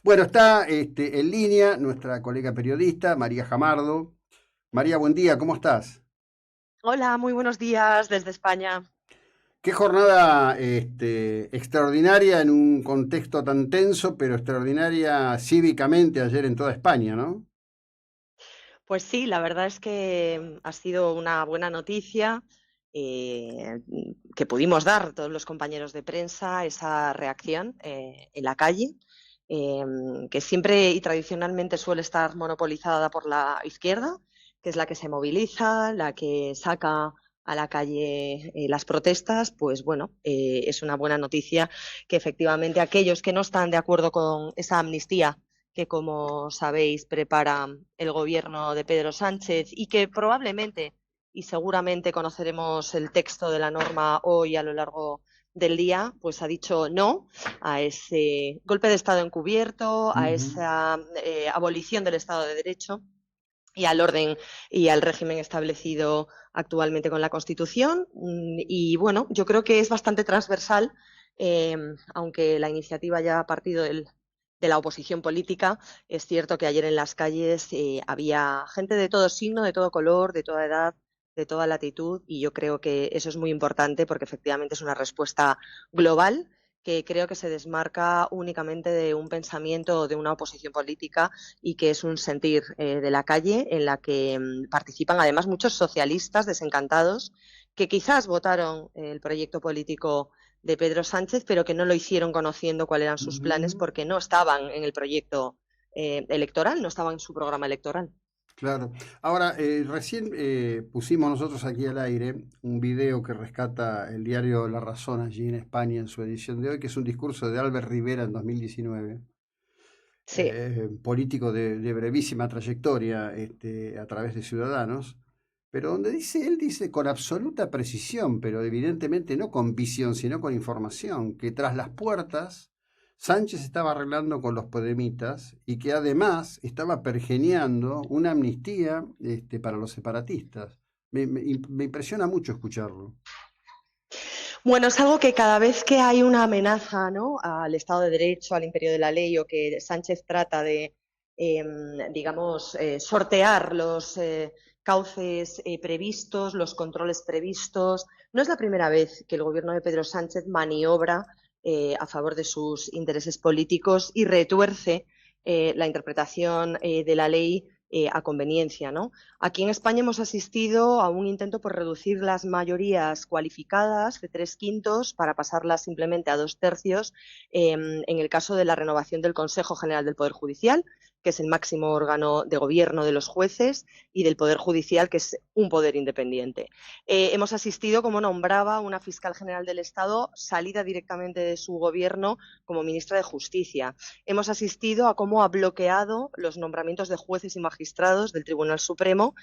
Bueno, está en línea nuestra colega periodista, María Jamardo. María, buen día, ¿cómo estás? Hola, muy buenos días desde España. Qué jornada extraordinaria en un contexto tan tenso, pero extraordinaria cívicamente ayer en toda España, ¿no? Pues sí, la verdad es que ha sido una buena noticia que pudimos dar todos los compañeros de prensa esa reacción en la calle, eh, que siempre y tradicionalmente suele estar monopolizada por la izquierda, que es la que se moviliza, la que saca a la calle las protestas. Pues bueno, es una buena noticia que efectivamente aquellos que no están de acuerdo con esa amnistía que, como sabéis, prepara el gobierno de Pedro Sánchez y que probablemente y seguramente conoceremos el texto de la norma hoy a lo largo del día, pues ha dicho no a ese golpe de Estado encubierto, a Ujú. esa abolición del Estado de Derecho y al orden y al régimen establecido actualmente con la Constitución. Y bueno, yo creo que es bastante transversal, eh, aunque la iniciativa ya ha partido de la oposición política. Es cierto que ayer en las calles había gente de todo signo, de todo color, de toda edad, de toda latitud, y yo creo que eso es muy importante porque efectivamente es una respuesta global que creo que se desmarca únicamente de un pensamiento o de una oposición política y que es un sentir de la calle en la que participan además muchos socialistas desencantados que quizás votaron el proyecto político de Pedro Sánchez, pero que no lo hicieron conociendo cuáles eran sus planes Ujú. porque no estaban en el proyecto electoral, no estaban en su programa electoral. Claro. Ahora, recién pusimos nosotros aquí al aire un video que rescata el diario La Razón allí en España en su edición de hoy, que es un discurso de Albert Rivera en 2019. Sí. Político de brevísima trayectoria a través de Ciudadanos, pero donde dice, él dice con absoluta precisión, pero evidentemente no con visión, sino con información, que tras las puertas Sánchez estaba arreglando con los podemitas y que además estaba pergeñando una amnistía para los separatistas. Me impresiona mucho escucharlo. Bueno, es algo que cada vez que hay una amenaza, ¿no?, al Estado de Derecho, al imperio de la ley, o que Sánchez trata de, eh, digamos, sortear los cauces previstos, los controles previstos, no es la primera vez que el gobierno de Pedro Sánchez maniobra a favor de sus intereses políticos y retuerce la interpretación de la ley a conveniencia, ¿no? Aquí en España hemos asistido a un intento por reducir las mayorías cualificadas de 3/5 para pasarlas simplemente a 2/3 en el caso de la renovación del Consejo General del Poder Judicial, que es el máximo órgano de gobierno de los jueces, y del Poder Judicial, que es un poder independiente. Hemos asistido como nombraba una fiscal general del Estado salida directamente de su gobierno como ministra de Justicia. Hemos asistido a cómo ha bloqueado los nombramientos de jueces y magistrados del Tribunal Supremo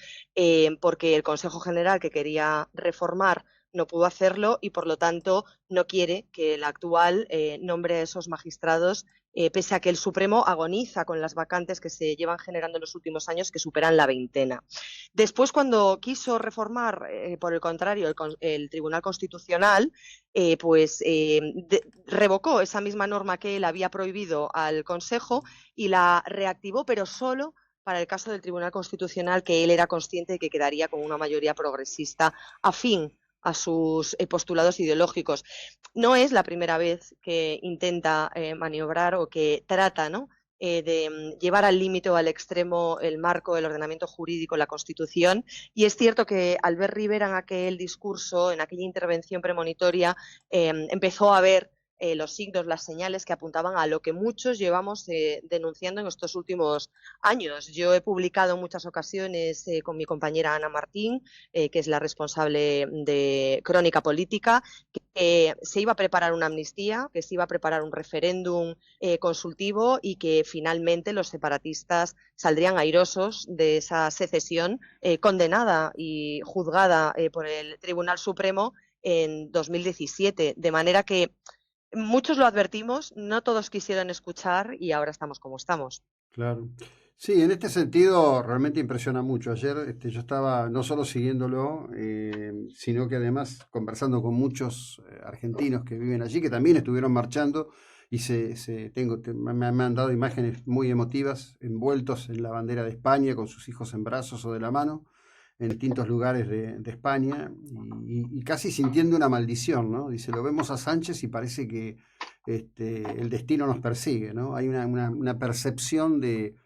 porque el Consejo General que quería reformar no pudo hacerlo y, por lo tanto, no quiere que el actual nombre a esos magistrados, pese a que el Supremo agoniza con las vacantes que se llevan generando en los últimos años, que superan la veintena. Después, cuando quiso reformar, por el contrario, el Tribunal Constitucional, revocó esa misma norma que él había prohibido al Consejo y la reactivó, pero solo para el caso del Tribunal Constitucional, que él era consciente de que quedaría con una mayoría progresista afín a sus postulados ideológicos. No es la primera vez que intenta maniobrar o que trata, ¿no?, de llevar al límite o al extremo el marco, el ordenamiento jurídico, la Constitución. Y es cierto que Albert Rivera en aquel discurso, en aquella intervención premonitoria, empezó a ver los signos, las señales que apuntaban a lo que muchos llevamos denunciando en estos últimos años. Yo he publicado en muchas ocasiones con mi compañera Ana Martín, que es la responsable de Crónica Política, que se iba a preparar una amnistía, que se iba a preparar un referéndum consultivo y que finalmente los separatistas saldrían airosos de esa secesión condenada y juzgada por el Tribunal Supremo en 2017. De manera que muchos lo advertimos, no todos quisieron escuchar y ahora estamos como estamos. Claro. Sí, en este sentido realmente impresiona mucho. Ayer yo estaba no solo siguiéndolo, sino que además conversando con muchos argentinos que viven allí, que también estuvieron marchando, y me han mandado imágenes muy emotivas, envueltos en la bandera de España, con sus hijos en brazos o de la mano, en distintos lugares de España, y casi sintiendo una maldición, ¿no? Dice, lo vemos a Sánchez y parece que el destino nos persigue, ¿no? Hay una percepción de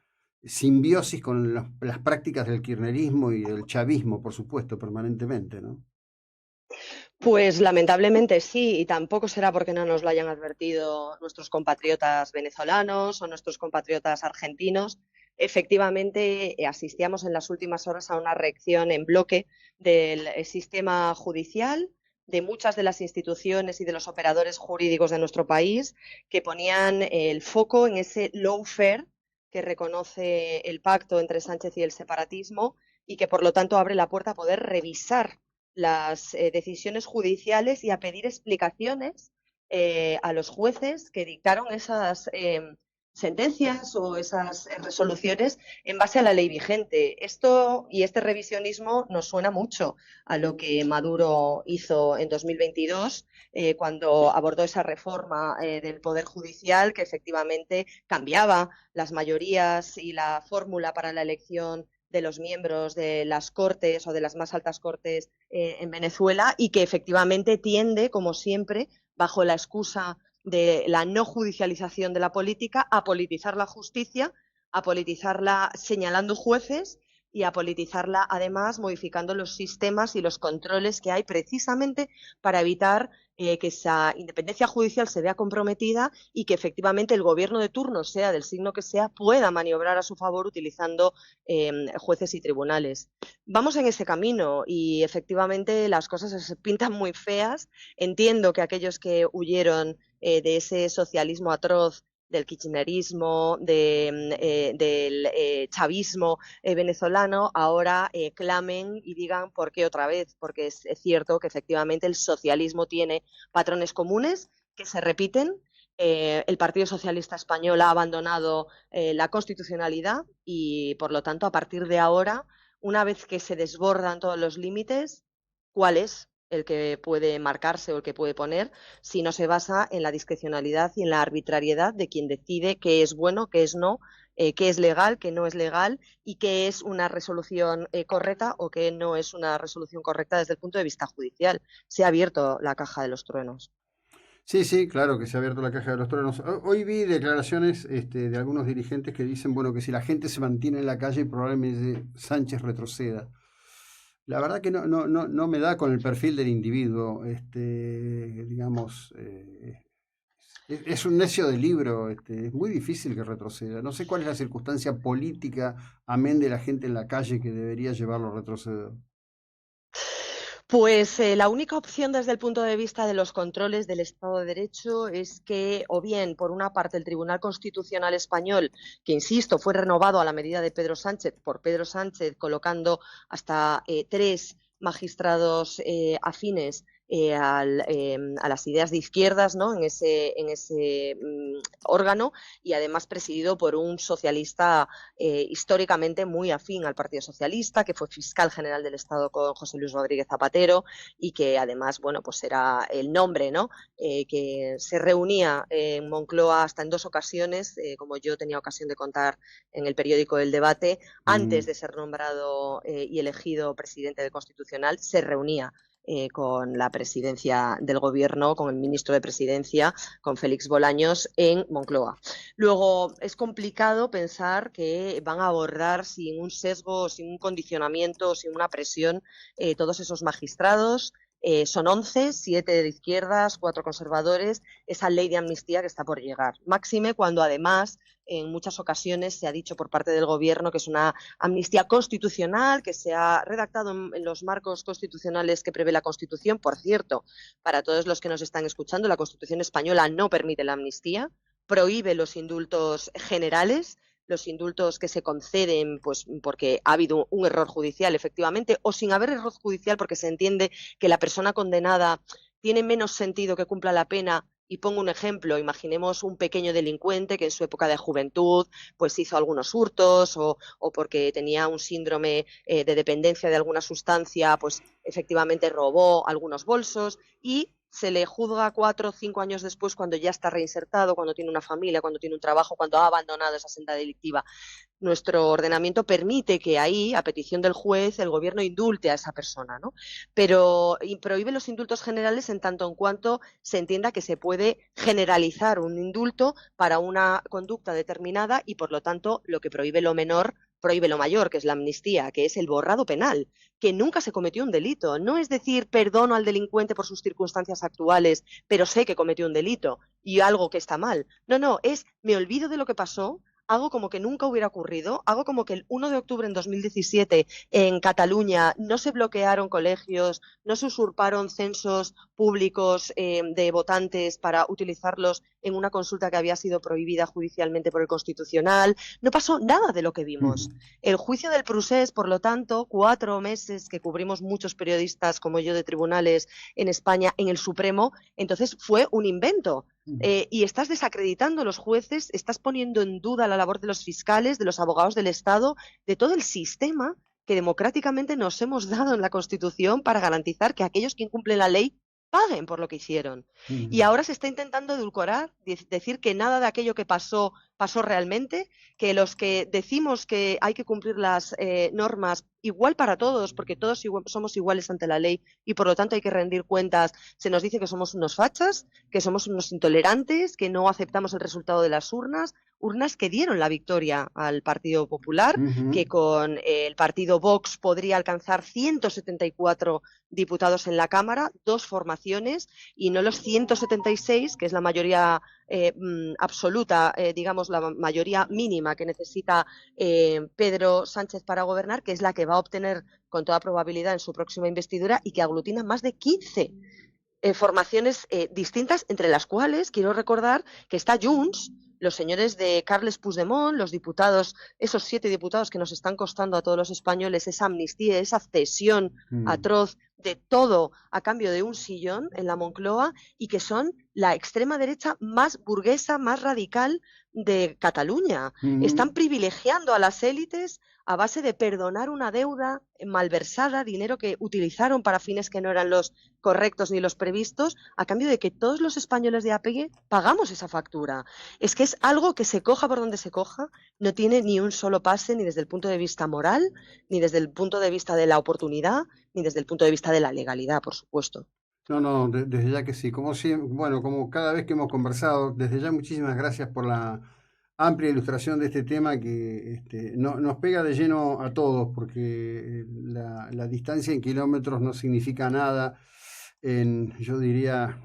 simbiosis con las prácticas del kirchnerismo y del chavismo, por supuesto, permanentemente, ¿no? Pues lamentablemente sí, y tampoco será porque no nos lo hayan advertido nuestros compatriotas venezolanos o nuestros compatriotas argentinos. Efectivamente, asistíamos en las últimas horas a una reacción en bloque del sistema judicial, de muchas de las instituciones y de los operadores jurídicos de nuestro país, que ponían el foco en ese lawfare que reconoce el pacto entre Sánchez y el separatismo y que, por lo tanto, abre la puerta a poder revisar las decisiones judiciales y a pedir explicaciones a los jueces que dictaron esas sentencias o esas resoluciones en base a la ley vigente. Esto y este revisionismo nos suena mucho a lo que Maduro hizo en 2022 cuando abordó esa reforma del Poder Judicial que efectivamente cambiaba las mayorías y la fórmula para la elección de los miembros de las cortes o de las más altas cortes en Venezuela y que efectivamente tiende, como siempre, bajo la excusa de la no judicialización de la política, a politizar la justicia, a politizarla señalando jueces y a politizarla además modificando los sistemas y los controles que hay precisamente para evitar que esa independencia judicial se vea comprometida y que efectivamente el gobierno de turno, sea del signo que sea, pueda maniobrar a su favor utilizando jueces y tribunales. Vamos en ese camino y efectivamente las cosas se pintan muy feas. Entiendo que aquellos que huyeron de ese socialismo atroz, del kirchnerismo, del chavismo venezolano, ahora clamen y digan por qué otra vez, porque es cierto que efectivamente el socialismo tiene patrones comunes que se repiten. El Partido Socialista Español ha abandonado la constitucionalidad y, por lo tanto, a partir de ahora, una vez que se desbordan todos los límites, ¿cuál es el que puede marcarse o el que puede poner si no se basa en la discrecionalidad y en la arbitrariedad de quien decide qué es bueno, qué es no, qué es legal, qué no es legal y qué es una resolución correcta o qué no es una resolución correcta desde el punto de vista judicial? Se ha abierto la caja de los truenos. Sí, sí, claro que se ha abierto la caja de los truenos. Hoy vi declaraciones de algunos dirigentes que dicen, bueno, que si la gente se mantiene en la calle, probablemente Sánchez retroceda. La verdad que no me da con el perfil del individuo, digamos, es un necio de libro, es muy difícil que retroceda. No sé cuál es la circunstancia política, amén de la gente en la calle, que debería llevarlo a retroceder. Pues la única opción desde el punto de vista de los controles del Estado de Derecho es que, o bien, por una parte, el Tribunal Constitucional Español, que insisto, fue renovado a la medida de Pedro Sánchez, por Pedro Sánchez, colocando hasta 3 magistrados afines a las ideas de izquierdas, ¿no? en ese órgano y además presidido por un socialista históricamente muy afín al Partido Socialista, que fue fiscal general del Estado con José Luis Rodríguez Zapatero y que además, bueno, pues era el nombre, ¿no? Que se reunía en Moncloa hasta en 2 ocasiones, como yo tenía ocasión de contar en el periódico El Debate, antes Mm. de ser nombrado y elegido presidente del Constitucional, se reunía con la presidencia del gobierno, con el ministro de Presidencia, con Félix Bolaños, en Moncloa. Luego, es complicado pensar que van a abordar sin un sesgo, sin un condicionamiento, sin una presión, todos esos magistrados. Son 11, 7 de izquierdas, 4 conservadores, esa ley de amnistía que está por llegar. Máxime cuando además en muchas ocasiones se ha dicho por parte del gobierno que es una amnistía constitucional, que se ha redactado en los marcos constitucionales que prevé la Constitución. Por cierto, para todos los que nos están escuchando, la Constitución española no permite la amnistía, prohíbe los indultos generales, los indultos que se conceden pues porque ha habido un error judicial, efectivamente, o sin haber error judicial porque se entiende que la persona condenada tiene menos sentido que cumpla la pena. Y pongo un ejemplo, imaginemos un pequeño delincuente que en su época de juventud pues hizo algunos hurtos o porque tenía un síndrome de dependencia de alguna sustancia, pues efectivamente robó algunos bolsos y se le juzga 4 o 5 años después cuando ya está reinsertado, cuando tiene una familia, cuando tiene un trabajo, cuando ha abandonado esa senda delictiva. Nuestro ordenamiento permite que ahí, a petición del juez, el gobierno indulte a esa persona, ¿no? Pero prohíbe los indultos generales en tanto en cuanto se entienda que se puede generalizar un indulto para una conducta determinada y, por lo tanto, lo que prohíbe lo menor prohíbe lo mayor, que es la amnistía, que es el borrado penal, que nunca se cometió un delito. No es decir, perdono al delincuente por sus circunstancias actuales, pero sé que cometió un delito y algo que está mal. No, no, es me olvido de lo que pasó, hago como que nunca hubiera ocurrido, hago como que el 1 de octubre en 2017 en Cataluña no se bloquearon colegios, no se usurparon censos públicos de votantes para utilizarlos en una consulta que había sido prohibida judicialmente por el Constitucional. No pasó nada de lo que vimos. El juicio del Procés, por lo tanto, 4 meses que cubrimos muchos periodistas como yo de tribunales en España en el Supremo, entonces fue un invento. Y estás desacreditando a los jueces, estás poniendo en duda la labor de los fiscales, de los abogados del Estado, de todo el sistema que democráticamente nos hemos dado en la Constitución para garantizar que aquellos que incumplen la ley paguen por lo que hicieron. Y ahora se está intentando edulcorar, decir que nada de aquello que pasó realmente, que los que decimos que hay que cumplir las normas igual para todos, porque todos somos iguales ante la ley y por lo tanto hay que rendir cuentas, se nos dice que somos unos fachas, que somos unos intolerantes, que no aceptamos el resultado de las urnas que dieron la victoria al Partido Popular, que con el partido Vox podría alcanzar 174 diputados en la Cámara, 2 formaciones, y no los 176, que es la mayoría absoluta, digamos la mayoría mínima que necesita Pedro Sánchez para gobernar, que es la que va a obtener con toda probabilidad en su próxima investidura y que aglutina más de 15 formaciones distintas, entre las cuales quiero recordar que está Junts, los señores de Carles Puigdemont, los diputados, esos 7 diputados que nos están costando a todos los españoles esa amnistía, esa cesión atroz de todo a cambio de un sillón en la Moncloa, y que son la extrema derecha más burguesa, más radical de Cataluña. Están privilegiando a las élites a base de perdonar una deuda malversada, dinero que utilizaron para fines que no eran los correctos ni los previstos, a cambio de que todos los españoles de a pie pagamos esa factura. Es que es algo que se coja por donde se coja, no tiene ni un solo pase, ni desde el punto de vista moral, ni desde el punto de vista de la oportunidad, ni desde el punto de vista de la legalidad, por supuesto. No, no, desde ya que sí. Como siempre, bueno, como cada vez que hemos conversado, desde ya muchísimas gracias por la amplia ilustración de este tema que nos pega de lleno a todos, porque la distancia en kilómetros no significa nada yo diría,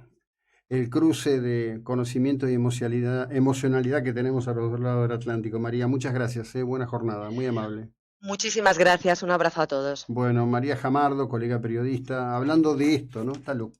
el cruce de conocimiento y emocionalidad que tenemos a los dos lados del Atlántico. María, muchas gracias, buena jornada, muy amable. Muchísimas gracias, un abrazo a todos. Bueno, María Jamardo, colega periodista, hablando de esto, ¿no? Está loco.